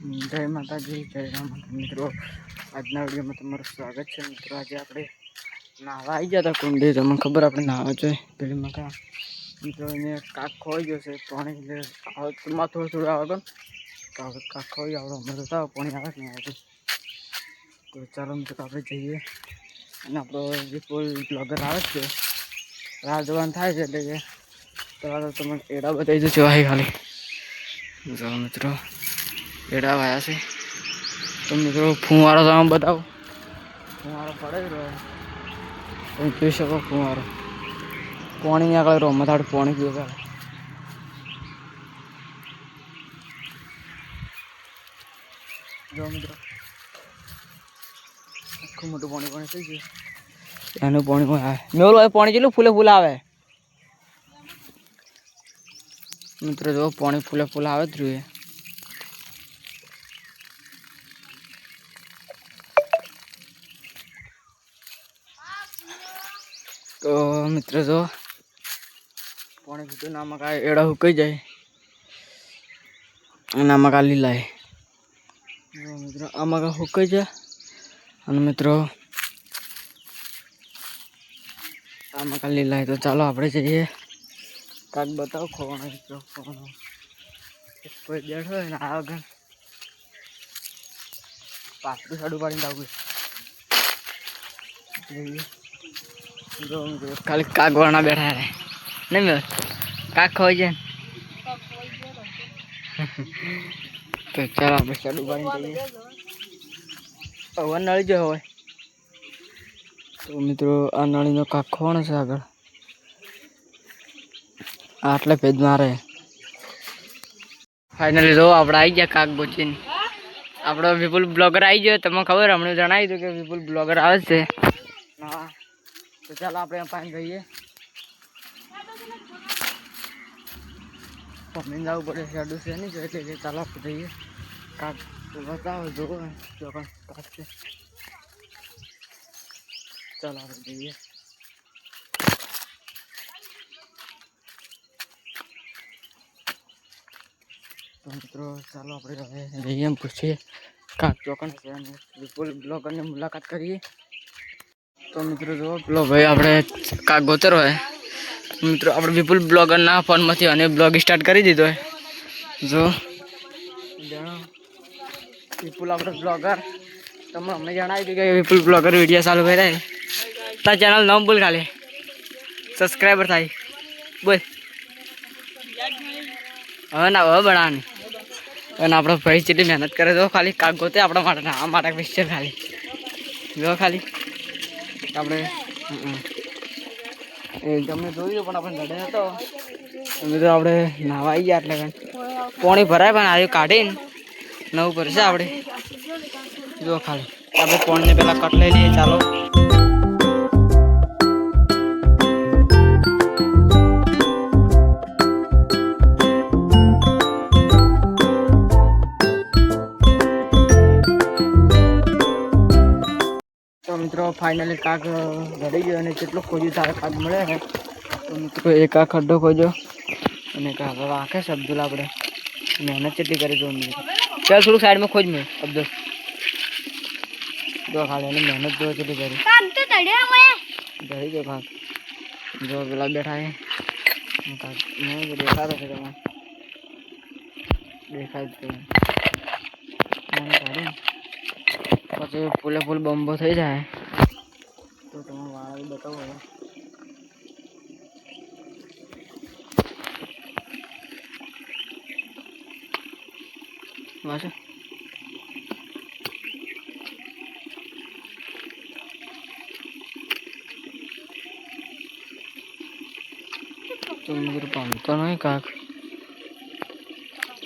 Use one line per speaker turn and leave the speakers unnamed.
જય માતાજી, જય રામ મિત્રો. આજના વિડીયોમાં તમારું સ્વાગત છે મિત્રો. આજે આપણે નાહવા આવી ગયા હતા કુંડી. તમને ખબર આપણે નાહવા જોઈએ પેલી મકા મિત્રો. એને કાક ખોઈ ગયો છે પાણી થોડું થોડું આવે તો કાક ખોઈ આવડો અમે તો પાણી આવે ને આવતું. તો ચાલો મિત્રો આપણે જઈએ. અને આપણો જે કોઈ બ્લોગર આવે છે રાહ જોવાનું થાય છે, એટલે કે તો તમે એડા બતાવી દો છો ખાલી જો મિત્રો. એડા વાયા છે તો મિત્રો ફુવારો તમે બતાવો. ફુવારો પડે જ રહ્યો, તમે જોઈ શકો ફુવારો. પાણી આગળ રહો મથાડ પાણી પીવે જો મિત્રો. આખું મોટું પાણી પાણી થઈ ગયું. એનું પાણી આવે મેલું હોય પાણી કેટલું ફૂલે ફૂલ આવે મિત્રો. જો પાણી ફૂલે ફૂલ આવે જ જોઈએ. તો મિત્ર જો પાણી પીતું આમાં કાંઈ એડા સુકાઈ જાય અને આમાં કાં લીલાય મિત્રો. આમાં કાં સુકાઈ જાય અને મિત્રો આમાં કાં લીલાય. તો ચાલો આપણે જઈએ. કાક બતાવો ખોવાનો મિત્રો. ખોવાનો કોઈ બેઠો હોય ને આ વગર પાછું સાડું પાડીને લાવું જો ખાલી કાક વાળા બેઠા રહે નહીં મેં કાક ખવાઈ જાય ને. તો ચાલો આપણે સાડું પાડીને જઈએ. હવે નળી જો હોય તો મિત્રો આ નળીનો કાક ખવાનો છે આગળ આટલે પેજ મારે. ફાઇનલી જો આપણે આવી ગયા કાક બોચીને. આપણો વિપુલ બ્લોગર આવી ગયો. તમને ખબર હમણાં જણાવી દઉં કે વિપુલ બ્લોગર આવે છે. હા તો ચાલો આપણે પાણી જઈએ. પમીને જવું પડે સાડું છે નહીં જો એટલે ચાલો આપણે જઈએ. કાક બતાવો જોવો કાક છે. ચાલો આપણે જઈએ. તો મિત્રો ચાલો આપણે જઈએ એમ પૂછીએ કાક ચોકન છે અને વિપુલ બ્લોગરની મુલાકાત કરીએ. તો મિત્રો જો પેલો ભાઈ આપણે કાક ગોતરો હોય મિત્રો. આપણે વિપુલ બ્લોગરના ફોનમાંથી અને બ્લોગ સ્ટાર્ટ કરી દીધો હોય. જો વિપુલ આપણે બ્લોગર તમે અમને જણાવી દીધું કે વિપુલ બ્લોગર વિડીયો ચાલુ કર્યા તાર ચેનલ નામ બોલ ખાલી સબસ્ક્રાઈબર થાય બોલ. હવે ના હવે બનાવવાની અને આપણો ભાઈ જેટલી મહેનત કરે તો ખાલી કાક ગોતે આપણા માટે ના આ માટે પિક્ચર ખાલી જો ખાલી આપણે એ તમને જોયું પણ આપણે લડે હતો મિત્રો. આપણે નાહવા આવી ગયા એટલે પાણી ભરાય પણ આવ્યું કાઢીને નવું ભરશે આપણે. જો ખાલી આપણે પાણીને પેલા કટ લઈ લઈએ. ચાલો તો મિત્રો ફાઇનલી કાક ઘડી ગયો અને કેટલું ખોજ્યું તારે કાક મળે ને. તો મિત્રો એક આ ખડ્ડો ખોજ્યો અને કાક હવે આખે છે અબ્દુલ. આપણે મહેનત કેટલી કરી દો મિત્રો. ચાલ થોડુંક સાઈડમાં ખોજ મેં અબ્દુલ જો ખાલી એની મહેનત જો કેટલી કરી ધરી ગયો કાક. જો પેલા બેઠા છે કાક દેખાતો છે તમે દેખાય જ પછી ફૂલે ફૂલ બંબો થઈ જાય તો તમે વાળ બતાવો. વાંચો તો મિત્રો પામતો નહીં કાક.